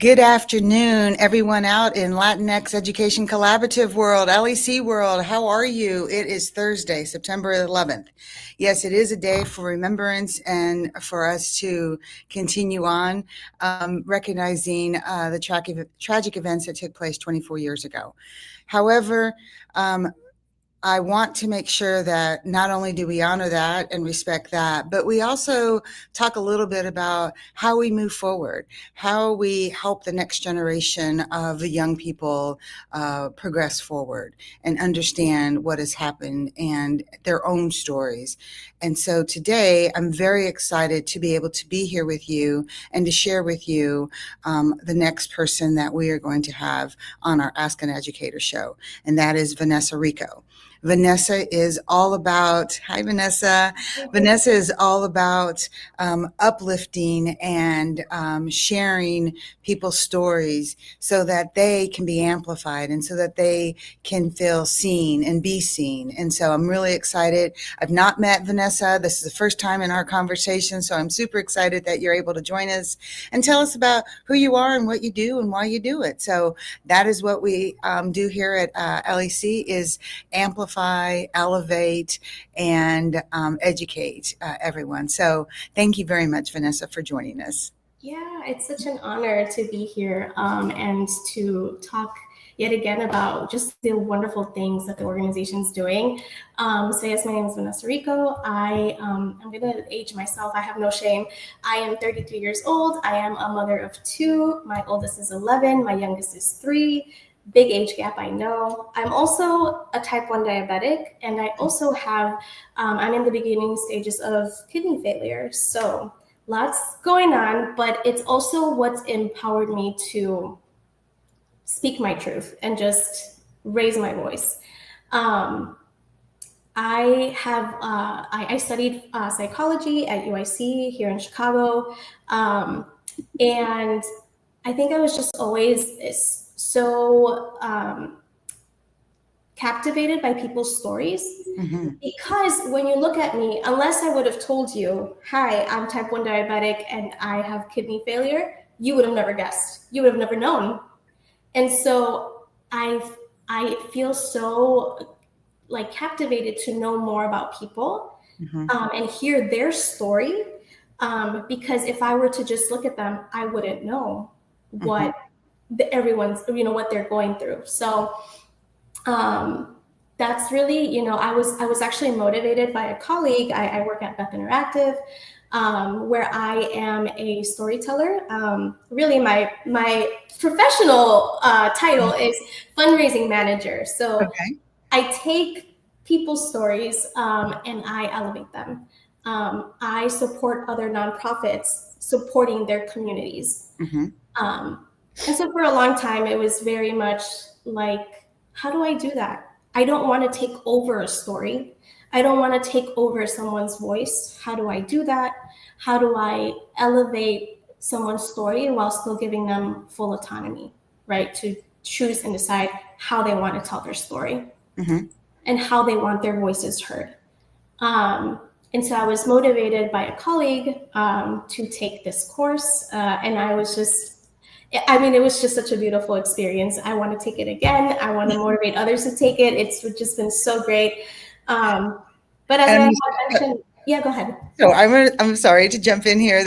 Good afternoon, everyone out in Latinx Education Collaborative world, LEC world. How are you? It is Thursday, September 11th. Yes, it is a day for remembrance and for us to continue on recognizing the tragic events that took place 24 years ago. However, I want to make sure that not only do we honor that and respect that, but we also talk a little bit about how we move forward, how we help the next generation of the young people progress forward and understand what has happened and their own stories. And so today, I'm very excited to be able to be here with you and to share with you the next person that we are going to have on our Ask an Educator show, and that is Vanessa Rico. Vanessa is all about, hi Vanessa. Vanessa is all about uplifting and sharing people's stories so that they can be amplified and so that they can feel seen and be seen. And so I'm really excited. I've not met Vanessa. This is the first time in our conversation, so I'm super excited that you're able to join us and tell us about who you are and what you do and why you do it. So that is what we do here at LEC is amplify, elevate, and educate everyone. So thank you very much, Vanessa, for joining us. Yeah, it's such an honor to be here and to talk yet again about just the wonderful things that the organization's doing. So yes, my name is Vanessa Rico. I'm going to age myself. I have no shame. I am 33 years old. I am a mother of two. My oldest is 11. My youngest is 3. Big age gap, I know. I'm also a type 1 diabetic, and I also have, I'm in the beginning stages of kidney failure. So lots going on, but it's also what's empowered me to speak my truth and just raise my voice. I studied psychology at UIC here in Chicago, and I think I was just always so captivated by people's stories. Mm-hmm. Because when you look at me, unless I would have told you, hi, I'm type 1 diabetic and I have kidney failure, you would have never guessed. You would have never known. And so I feel so like captivated to know more about people, mm-hmm. And hear their story. Because if I were to just look at them, I wouldn't know what everyone's, what they're going through. So that's really, I was actually motivated by a colleague. I work at Beth Interactive, where I am a storyteller. Really my professional title is fundraising manager. So I take people's stories and I elevate them. I support other nonprofits supporting their communities. Mm-hmm. And so for a long time, it was very much like, how do I do that? I don't want to take over a story. I don't want to take over someone's voice. How do I do that? How do I elevate someone's story while still giving them full autonomy, right? To choose and decide how they want to tell their story, mm-hmm. and how they want their voices heard. And so I was motivated by a colleague to take this course. And it was just such a beautiful experience. I want to take it again. I want to motivate others to take it. It's just been so great. But as I mentioned, yeah, go ahead. So I'm sorry to jump in here.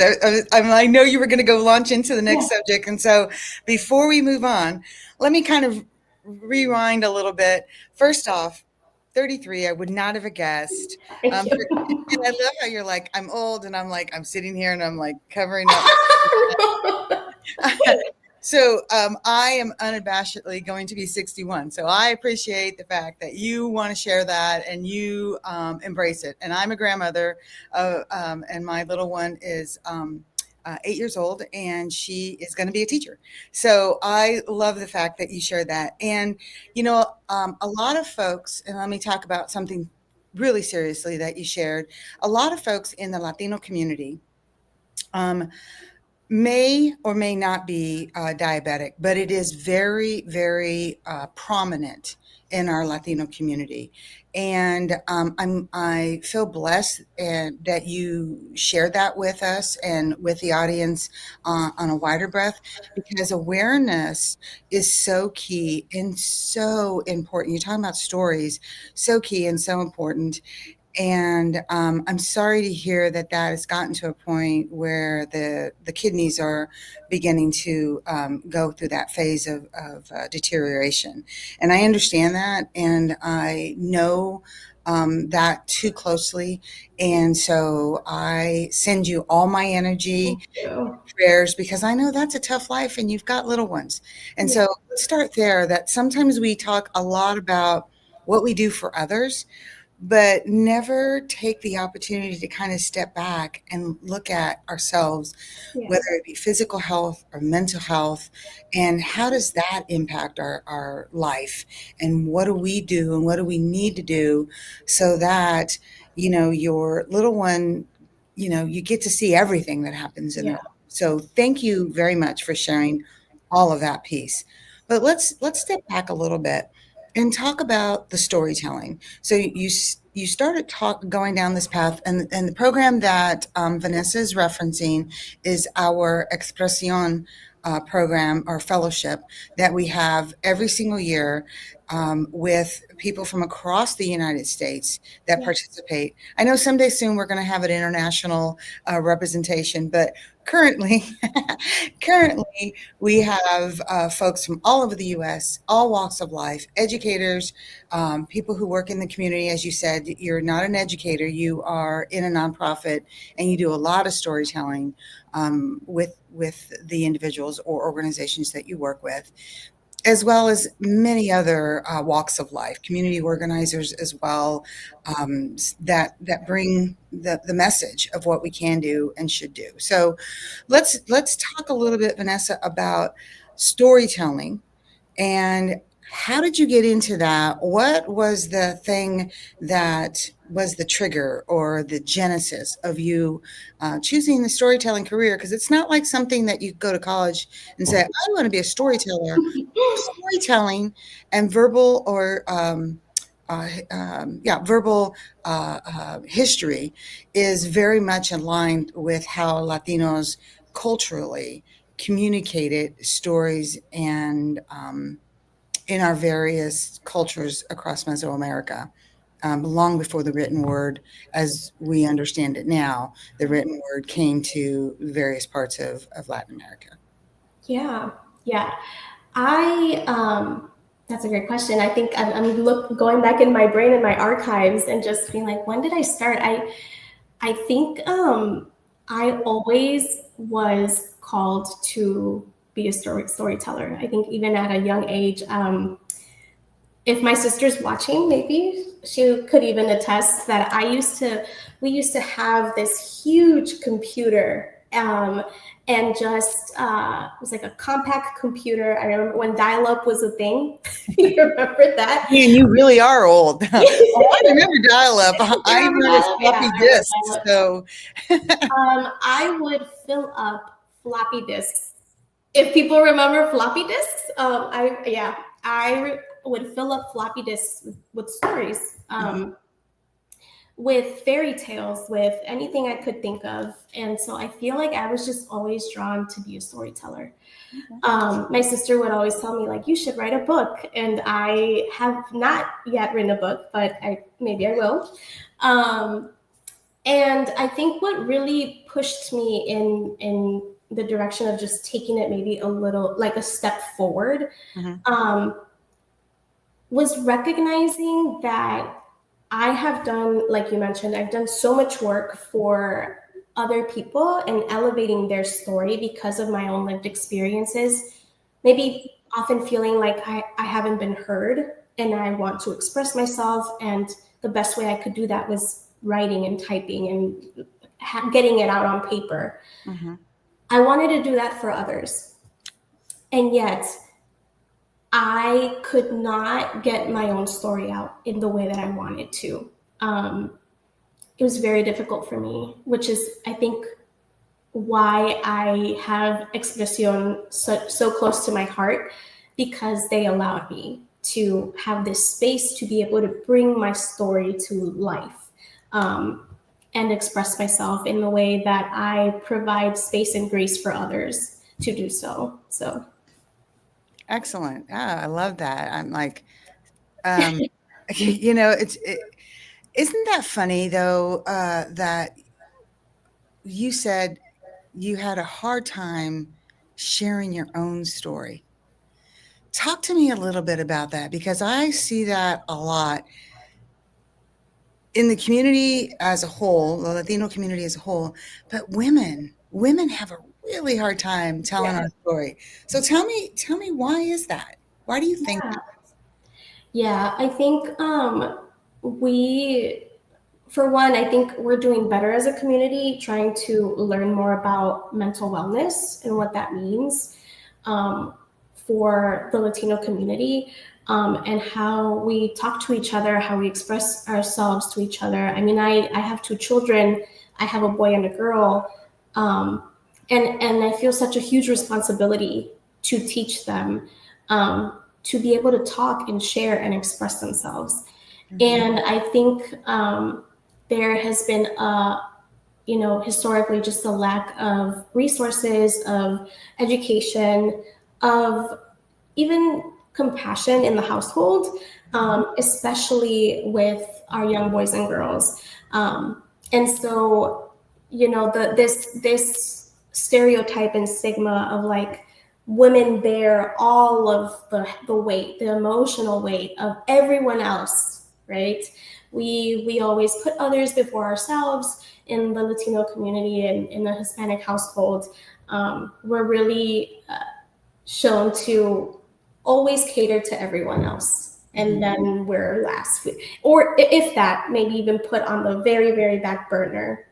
I know you were going to go launch into the next subject. And so before we move on, let me kind of rewind a little bit. First off, 33, I would not have guessed. And I love how you're like, I'm old, and I'm like, I'm sitting here and I'm like covering up. So I am unabashedly going to be 61. So I appreciate the fact that you want to share that and you embrace it. And I'm a grandmother, and my little one is 8 years old, and she is going to be a teacher. So I love the fact that you shared that. And, a lot of folks, and let me talk about something really seriously that you shared, a lot of folks in the Latino community may or may not be diabetic, but it is very, very prominent in our Latino community. And I feel blessed and that you shared that with us and with the audience on a wider breadth, because awareness is so key and so important. You're talking about stories, so key and so important. And I'm sorry to hear that that has gotten to a point where the kidneys are beginning to go through that phase of deterioration. And I understand that, and I know that too closely. And so I send you all my energy, Thank you. prayers, because I know that's a tough life and you've got little ones. And Yeah. so let's start there, that sometimes we talk a lot about what we do for others, but never take the opportunity to kind of step back and look at ourselves, Yeah. whether it be physical health or mental health, and how does that impact our life, and what do we do and what do we need to do so that, your little one, you get to see everything that happens in their Yeah. life. So thank you very much for sharing all of that piece. But let's step back a little bit and talk about the storytelling. So you started going down this path, and the program that Vanessa is referencing is our Expresión program or fellowship that we have every single year with people from across the United States that Yeah. participate. I know someday soon we're going to have an international representation, but currently, currently we have folks from all over the U.S., all walks of life, educators, people who work in the community. As you said, you're not an educator, you are in a nonprofit, and you do a lot of storytelling with the individuals or organizations that you work with, as well as many other walks of life, community organizers as well, that bring the message of what we can do and should do. So let's talk a little bit, Vanessa, about storytelling. And how did you get into that? What was the thing that was the trigger or the genesis of you choosing the storytelling career? Because it's not like something that you go to college and say, I want to be a storyteller. Storytelling and verbal or verbal history is very much aligned with how Latinos culturally communicated stories and in our various cultures across Mesoamerica. Long before the written word, as we understand it now, the written word came to various parts of Latin America. Yeah. Yeah. I that's a great question. I think I'm going back in my brain and my archives and just being like, when did I start? I think I always was called to be a storyteller. I think even at a young age, if my sister's watching, maybe she could even attest that we used to have this huge computer, and just it was like a compact computer. I remember when dial-up was a thing. You remember that? Man, you really are old. Oh, I remember dial-up. You I remember remember dial-up? Yeah, floppy I remember disks. dial-up. So I would fill up floppy disks. If people remember floppy disks, I would fill up floppy disks with stories, with fairy tales, with anything I could think of. And so I feel like I was just always drawn to be a storyteller. My sister would always tell me, like, you should write a book. And I have not yet written a book, but maybe I will. And I think what really pushed me in the direction of just taking it maybe a little, like a step forward, was recognizing that I have done, like you mentioned, I've done so much work for other people and elevating their story because of my own lived experiences, maybe often feeling like I haven't been heard and I want to express myself. And the best way I could do that was writing and typing and getting it out on paper. I wanted to do that for others. And yet I could not get my own story out in the way that I wanted to. It was very difficult for me, which is, I think, why I have Expresión so close to my heart, because they allowed me to have this space to be able to bring my story to life, and express myself in the way that I provide space and grace for others to do so. So. Excellent. I love that. I'm like, you know, isn't that funny though, that you said you had a hard time sharing your own story. Talk to me a little bit about that, because I see that a lot in the community as a whole, the Latino community as a whole, but women have a really hard time telling our story. So tell me why is that? Why do you think that? Yeah, I think for one, I think we're doing better as a community trying to learn more about mental wellness and what that means for the Latino community, and how we talk to each other, how we express ourselves to each other. I mean, I have 2 children. I have a boy and a girl, and I feel such a huge responsibility to teach them to be able to talk and share and express themselves. Mm-hmm. And I think there has been historically just a lack of resources, of education, of even compassion in the household, especially with our young boys and girls. And so, this stereotype and stigma of like women bear all of the weight, the emotional weight of everyone else, right? We always put others before ourselves in the Latino community and in the Hispanic household. We're really shown to always cater to everyone else. And then we're last, or if that, maybe even put on the very, very back burner.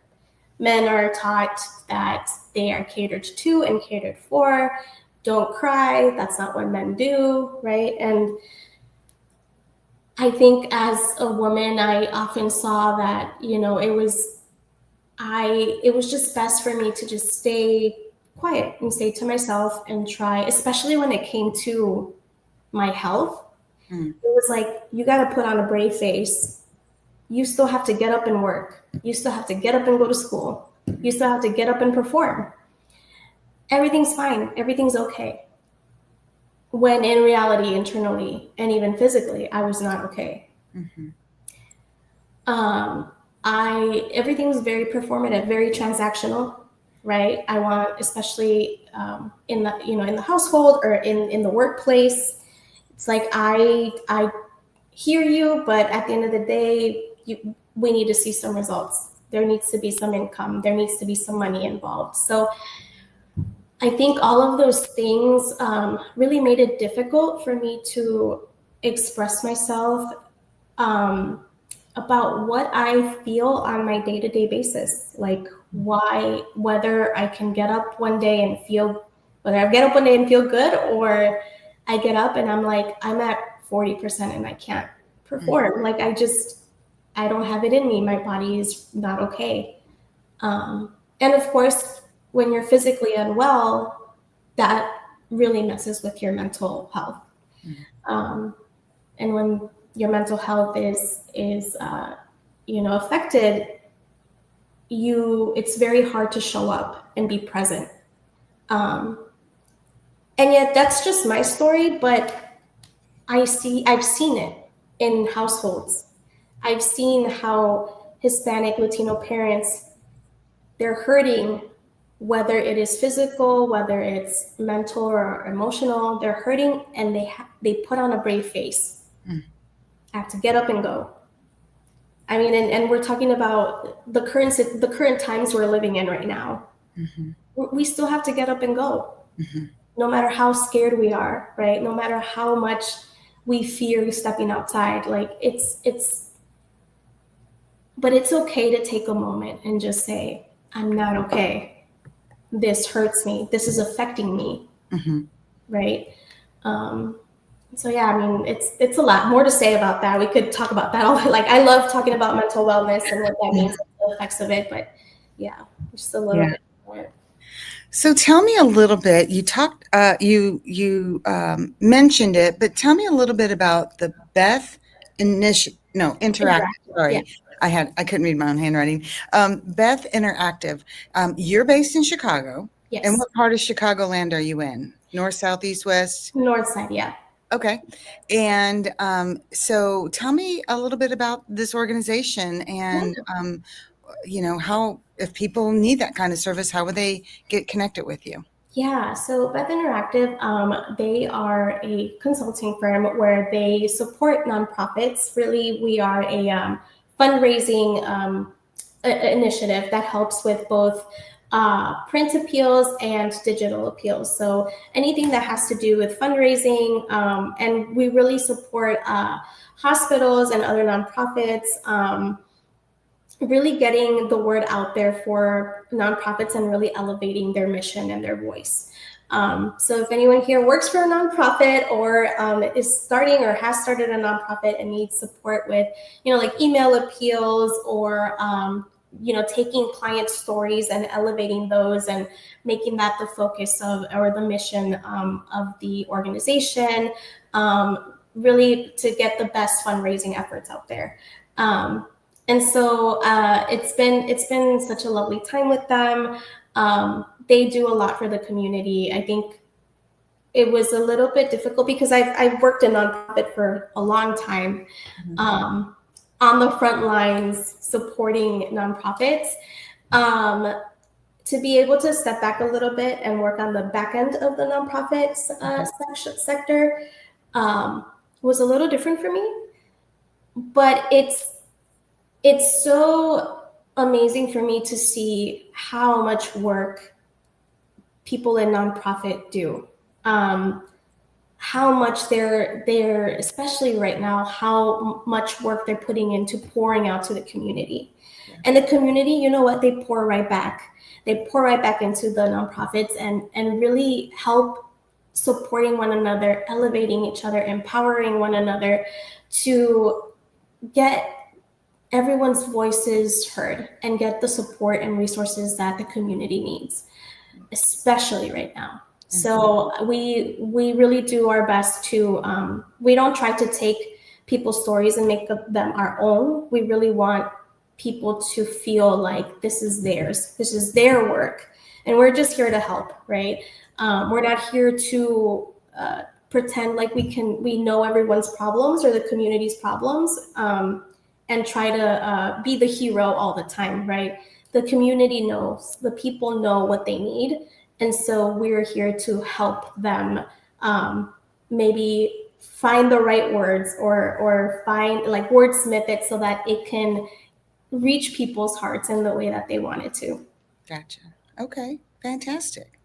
Men are taught that they are catered to and catered for. Don't cry, that's not what men do, right? And I think as a woman, I often saw that, it was just best for me to just stay quiet and stay to myself and try, especially when it came to my health. It was like, you got to put on a brave face. You still have to get up and work. You still have to get up and go to school. You still have to get up and perform. Everything's fine. Everything's okay. When in reality, internally, and even physically, I was not okay. Mm-hmm. Everything was very performative, very transactional, right? I want, especially in the household or in the workplace, it's like I hear you, but at the end of the day, we need to see some results. There needs to be some income. There needs to be some money involved. So I think all of those things really made it difficult for me to express myself about what I feel on my day-to-day basis. Like whether I can get up one day and feel good, or I get up and I'm like, I'm at 40% and I can't perform. Like I don't have it in me. My body is not okay. And of course, when you're physically unwell, that really messes with your mental health. And when your mental health is affected, it's very hard to show up and be present. And yet that's just my story, but I've seen it in households. I've seen how Hispanic Latino parents, they're hurting, whether it is physical, whether it's mental or emotional, they're hurting and they put on a brave face. I have to get up and go. I mean, and we're talking about the current times we're living in right now. Mm-hmm. We still have to get up and go, no matter how scared we are, right? No matter how much we fear stepping outside, like but it's okay to take a moment and just say, I'm not okay. This hurts me. This is affecting me, right? So yeah, I mean, it's a lot more to say about that. We could talk about that all. Like, I love talking about mental wellness and what that means, and the effects of it. But yeah, just a little bit more. So tell me a little bit. You talked, mentioned it, but tell me a little bit about the Beth Interactive. Interactive. Yeah. Sorry, I couldn't read my own handwriting. Beth Interactive. You're based in Chicago, and Yes. what part of Chicagoland are you in? North, south, east, west? North side. Yeah. Okay, and so tell me a little bit about this organization, and how if people need that kind of service, how would they get connected with you? Yeah, so Beth Interactive, they are a consulting firm where they support nonprofits. Really, we are a fundraising initiative that helps with both print appeals and digital appeals. So anything that has to do with fundraising, and we really support hospitals and other nonprofits. Really getting the word out there for nonprofits and really elevating their mission and their voice. So if anyone here works for a nonprofit or is starting or has started a nonprofit and needs support with, like email appeals or, taking client stories and elevating those and making that the focus of or the mission of the organization, really to get the best fundraising efforts out there. And so it's been such a lovely time with them. They do a lot for the community. I think it was a little bit difficult because I've worked in nonprofit for a long time, on the front lines supporting nonprofits. To be able to step back a little bit and work on the back end of the nonprofit sector was a little different for me, but it's so amazing for me to see how much work people in nonprofit do. How much they're, especially right now, how much work they're putting into pouring out to the community. Yeah. And the community, you know what, they pour right back. They pour right back into the nonprofits and really help supporting one another, elevating each other, empowering one another to get everyone's voices heard and get the support and resources that the community needs, especially right now. Mm-hmm. So we really do our best to, we don't try to take people's stories and make them our own. We really want people to feel like this is theirs, this is their work, and we're just here to help, right? We're not here to pretend like we know everyone's problems or the community's problems. And try to be the hero all the time, right? The community knows, the people know what they need. And so we're here to help them maybe find the right words or find, like, wordsmith it so that it can reach people's hearts in the way that they want it to. Gotcha. Okay, fantastic.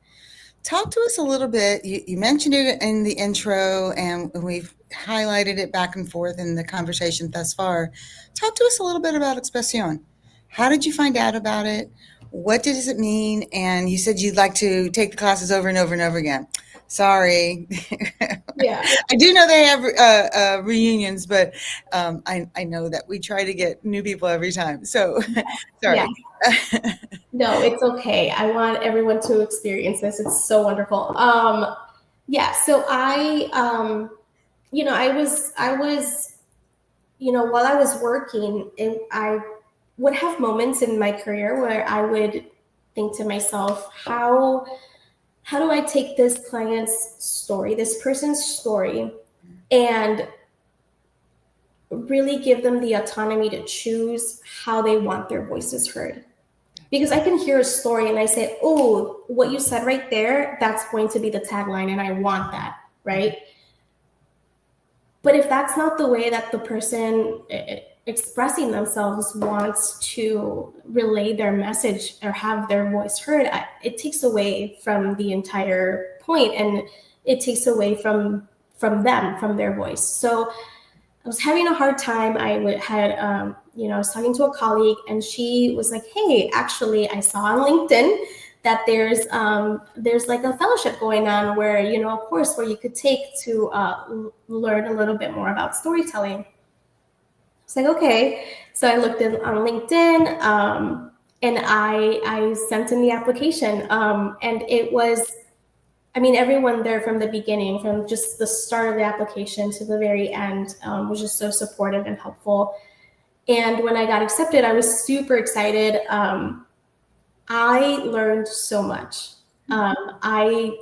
Talk to us a little bit. You mentioned it in the intro, and we've highlighted it back and forth in the conversation thus far. Talk to us a little bit about Expression. How did you find out about it? What does it mean? And you said you'd like to take the classes over and over and over again. Sorry. Yeah. I do know they have reunions, but I know that we try to get new people every time. So sorry. Yeah. No, it's okay. I want everyone to experience this. It's so wonderful. Yeah. So I was, while I was working, I would have moments in my career where I would think to myself, how do I take this client's story, this person's story, and really give them the autonomy to choose how they want their voices heard? Because I can hear a story and I say, oh, what you said right there, that's going to be the tagline and I want that, right? But if that's not the way that the person expressing themselves wants to relay their message or have their voice heard, it takes away from the entire point, and it takes away from them, from their voice. So I was having a hard time. I was talking to a colleague, and she was like, hey, actually, I saw on LinkedIn that there's like a fellowship going on where, a course where you could take to learn a little bit more about storytelling. It's like, okay. So I looked on LinkedIn. and I sent in the application. And it was, I mean, everyone there from the beginning, from just the start of the application to the very end, was just so supportive and helpful. And when I got accepted, I was super excited. I learned so much. I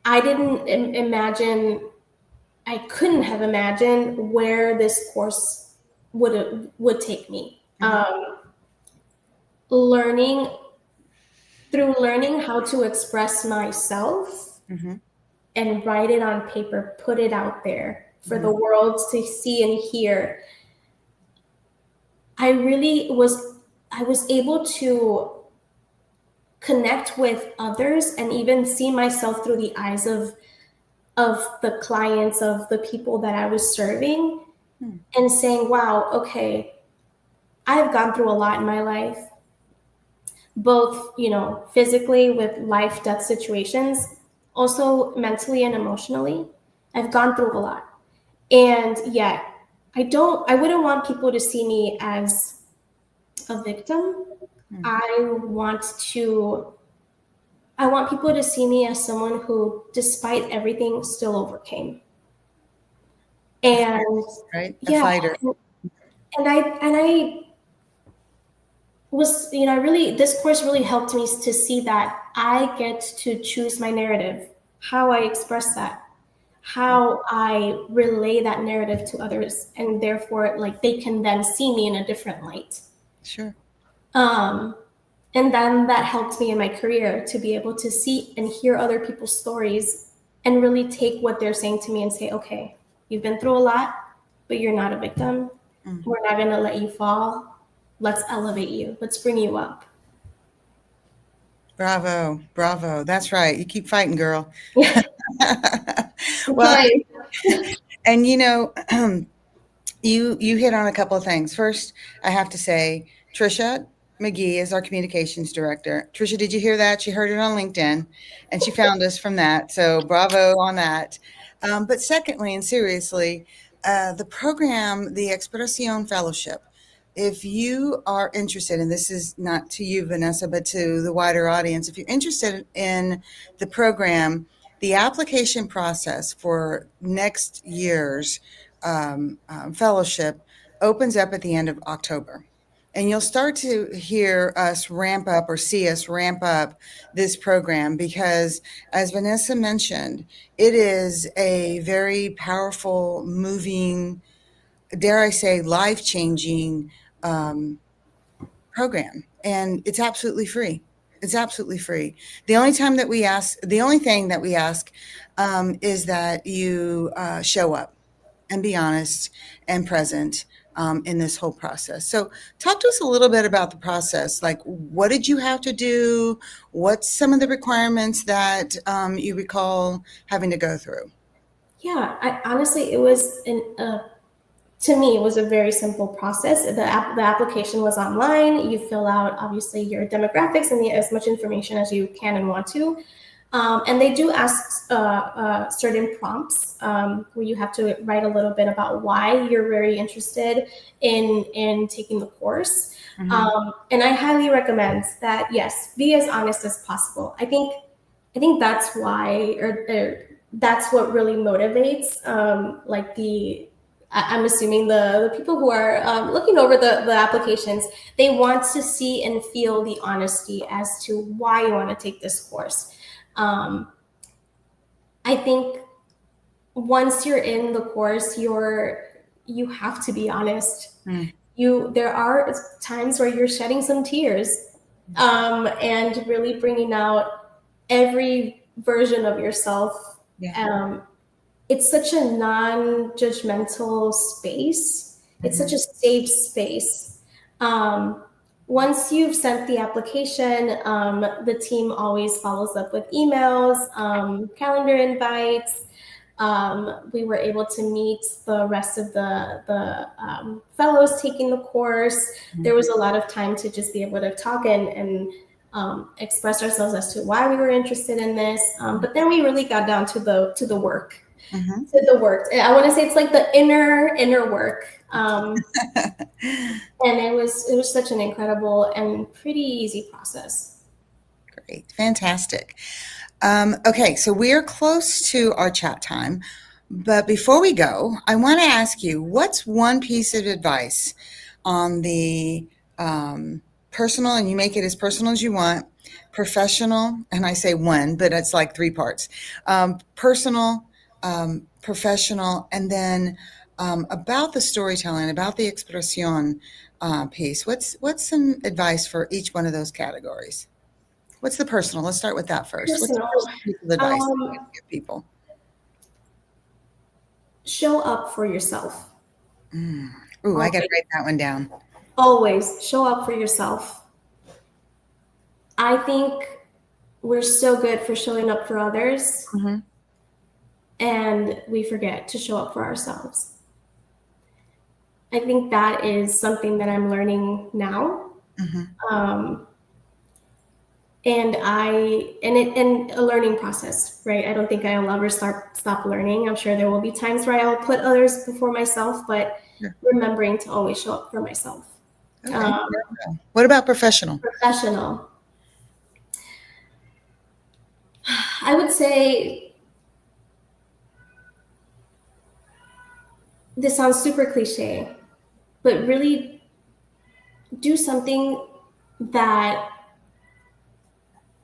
didn't imagine, I couldn't have imagined where this course would take me. Learning how to express myself and write it on paper, put it out there for the world to see and hear. I was able to connect with others and even see myself through the eyes of the clients, of the people that I was serving, and saying, wow, okay, I've gone through a lot in my life, both, physically with life, death situations, also mentally and emotionally. I've gone through a lot. And yet I wouldn't want people to see me as a victim. I want people to see me as someone who, despite everything, still overcame. And right, a fighter. And I was, this course really helped me to see that I get to choose my narrative, how I express that, how I relay that narrative to others, and therefore, like, they can then see me in a different light. Sure. And then that helped me in my career to be able to see and hear other people's stories and really take what they're saying to me and say, okay, you've been through a lot, but you're not a victim. We're not going to let you fall. Let's elevate you. Let's bring you up. Bravo. Bravo. That's right. You keep fighting, girl. Well, and you hit on a couple of things. First, I have to say, Trisha McGee is our communications director. Trisha, did you hear that? She heard it on LinkedIn and she found us from that. So bravo on that. But secondly, and seriously, the program, the Expresión Fellowship, if you are interested, and this is not to you, Vanessa, but to the wider audience, if you're interested in the program, the application process for next year's fellowship opens up at the end of October. And you'll start to hear us ramp up or see us ramp up this program because, as Vanessa mentioned, it is a very powerful, moving, dare I say, life-changing program. And it's absolutely free. It's absolutely free. The only thing that we ask is that you show up and be honest and present in this whole process. So talk to us a little bit about the process. Like, what did you have to do? What's some of the requirements that you recall having to go through? Yeah, honestly, it was to me, it was a very simple process. The application was online. You fill out, obviously, your demographics and as much information as you can and want to. And they do ask certain prompts where you have to write a little bit about why you're very interested in taking the course. And I highly recommend that, yes, be as honest as possible. I think that's why, or that's what really motivates, I'm assuming the people who are looking over the applications, they want to see and feel the honesty as to why you want to take this course. I think once you're in the course, you have to be honest. There are times where you're shedding some tears, and really bringing out every version of yourself. It's such a non-judgmental space. It's such a safe space. Once you've sent the application, the team always follows up with emails, calendar invites. We were able to meet the rest of the fellows taking the course. There was a lot of time to just be able to talk and express ourselves as to why we were interested in this. But then we really got down to the work. Mhm. to the work. I want to say it's like the inner work. And it was such an incredible and pretty easy process. Great. Fantastic. Okay, so we are close to our chat time. But before we go, I want to ask you, what's one piece of advice on the personal, and you make it as personal as you want, professional, and I say one, but it's like three parts, personal, professional, and then about the storytelling, about the expresión piece. What's some advice for each one of those categories? What's the personal? Let's start with that first. What's the Personal. first piece of advice that you Um, give people? show up for yourself. Ooh, I got to Always, write that one down. always show up for yourself. I think we're so good for showing up for others, Mhm. and we forget to show up for ourselves. I think that is something that I'm learning now. Mhm. Um, and a learning process, right? I don't think I'll ever stop learning. I'm sure there will be times where I'll put others before myself, but Sure. remembering to always show up for myself. Okay. What about professional? Professional. I would say this sounds super cliche, but really do something that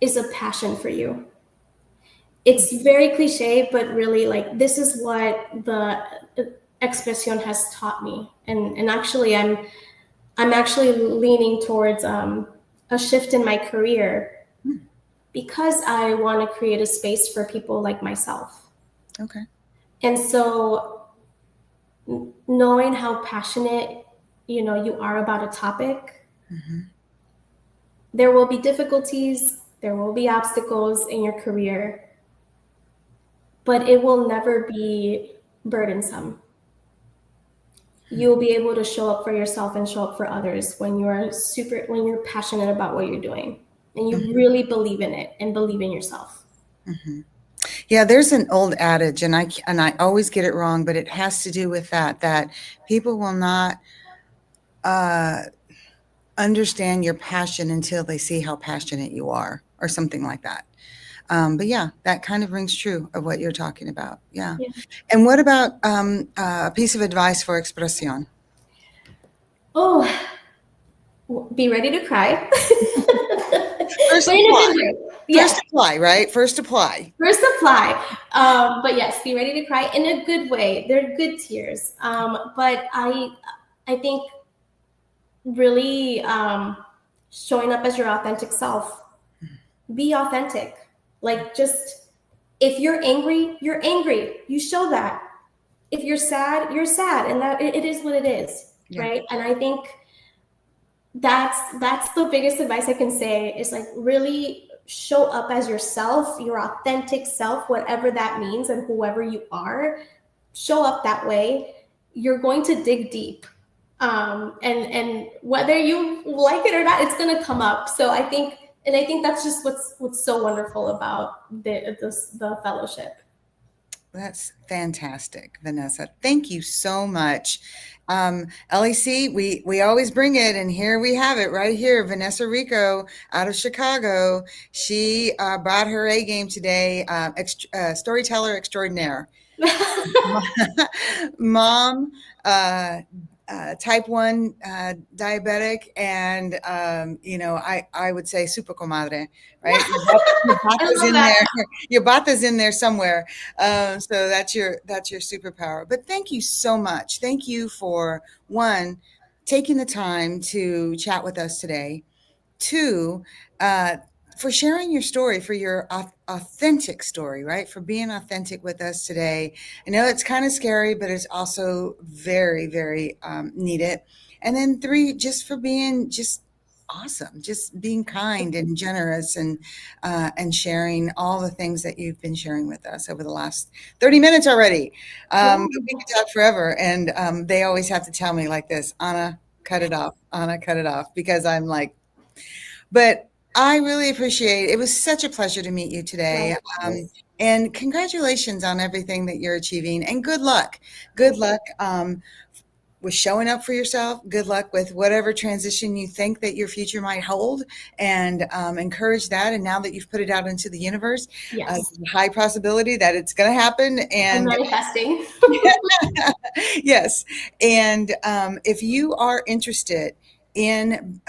is a passion for you. It's very cliche, but really, like, this is what the expression has taught me. And actually, I'm actually leaning towards a shift in my career Hmm. because I want to create a space for people like myself. Okay. And so knowing how passionate, you are about a topic, Mhm. there will be difficulties, there will be obstacles in your career, but it will never be burdensome. You'll be able to show up for yourself and show up for others when you're passionate about what you're doing and you Mhm. really believe in it and believe in yourself. Mhm. Yeah, there's an old adage, and I always get it wrong, but it has to do with that people will not uh, understand your passion until they see how passionate you are, or something like that. But yeah, that kind of rings true of what you're talking about. Yeah. Yeah. And what about a piece of advice for expresión? Oh, be ready to cry. First But in a apply. good way. First Yes. apply, right? First apply. First apply. But yes, be ready to cry in a good way. They're good tears. But I think really showing up as your authentic self. Be authentic. Like, just, if you're angry, you're angry. You show that. If you're sad, you're sad, and that it is what it is, Yeah. right? And I think that's the biggest advice I can say is, like, really show up as yourself, your authentic self, whatever that means, and whoever you are, show up that way. You're going to dig deep, and whether you like it or not, it's going to come up. So I think, and I think that's just what's so wonderful about the fellowship. That's fantastic, Vanessa. Thank you so much. LEC, we always bring it, and here we have it right here. Vanessa Rico out of Chicago. She brought her A game today. Storyteller extraordinaire. Mom, type 1 diabetic, and I would say super comadre, right? Your I bata's love in that. there. Your bata's in there somewhere. So that's your superpower. But thank you so much. Thank you for, one, taking the time to chat with us today. Two, uh, for sharing your story, for your authentic story, right? For being authentic with us today. I know it's kind of scary, but it's also very, very needed. And then three, just for being just awesome, just being kind and generous, and sharing all the things that you've been sharing with us over the last 30 minutes already. Yeah. But we could talk forever. And they always have to tell me like this, Anna, cut it off. Anna, cut it off, because I'm like, but I really appreciate it. It was such a pleasure to meet you today. Likewise. And congratulations on everything that you're achieving. And good luck. Good Thank luck with showing up for yourself. Good luck with whatever transition you think that your future might hold, and encourage that. And now that you've put it out into the universe, you. Yes. there's a high possibility that it's going to happen. I'm And manifesting. yes. And if you are interested in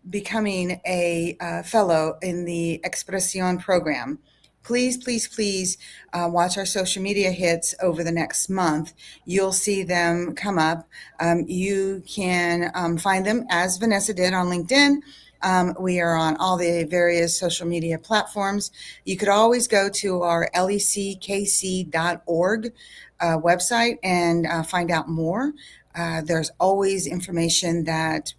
becoming a fellow in the Expresión program, please, please, please watch our social media hits over the next month. You'll see them come up. You can find them as Vanessa did on LinkedIn. We are on all the various social media platforms. You could always go to our leckc.org website and find out more. There's always information that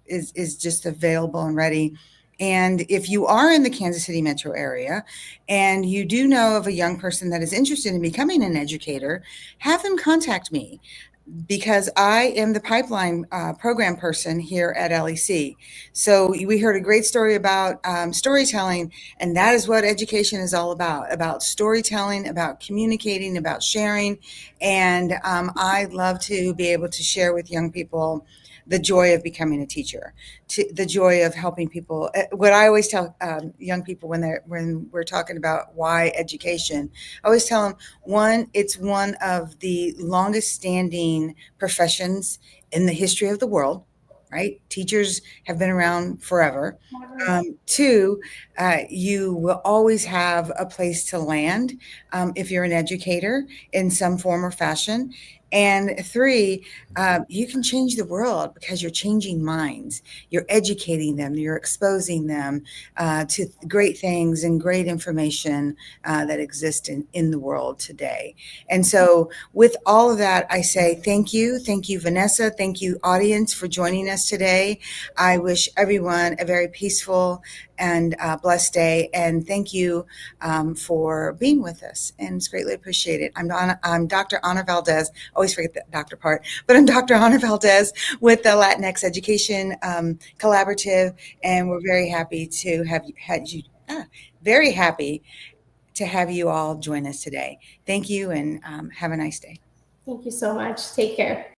is just available and ready. And if you are in the Kansas City metro area and you do know of a young person that is interested in becoming an educator, have them contact me, because I am the pipeline program person here at LEC. So we heard a great story about storytelling, and that is what education is all about storytelling, about communicating, about sharing. And I love to be able to share with young people the joy of becoming a teacher, the joy of helping people. What I always tell young people when we're talking about why education, I always tell them, one, it's one of the longest standing professions in the history of the world, right? Teachers have been around forever. Two, you will always have a place to land if you're an educator in some form or fashion. And three, you can change the world because you're changing minds. You're educating them. You're exposing them to great things and great information that exist in the world today. And so with all of that, I say thank you. Thank you, Vanessa. Thank you, audience, for joining us today. I wish everyone a very peaceful and blessed day. And thank you for being with us. And it's greatly appreciated. I'm Dr. Ana Valdez. Always forget the doctor part, but I'm Dr. Ana Valdez with the Latinx Education Collaborative. And we're very happy to have you, very happy to have you all join us today. Thank you, and have a nice day. Thank you so much. Take care.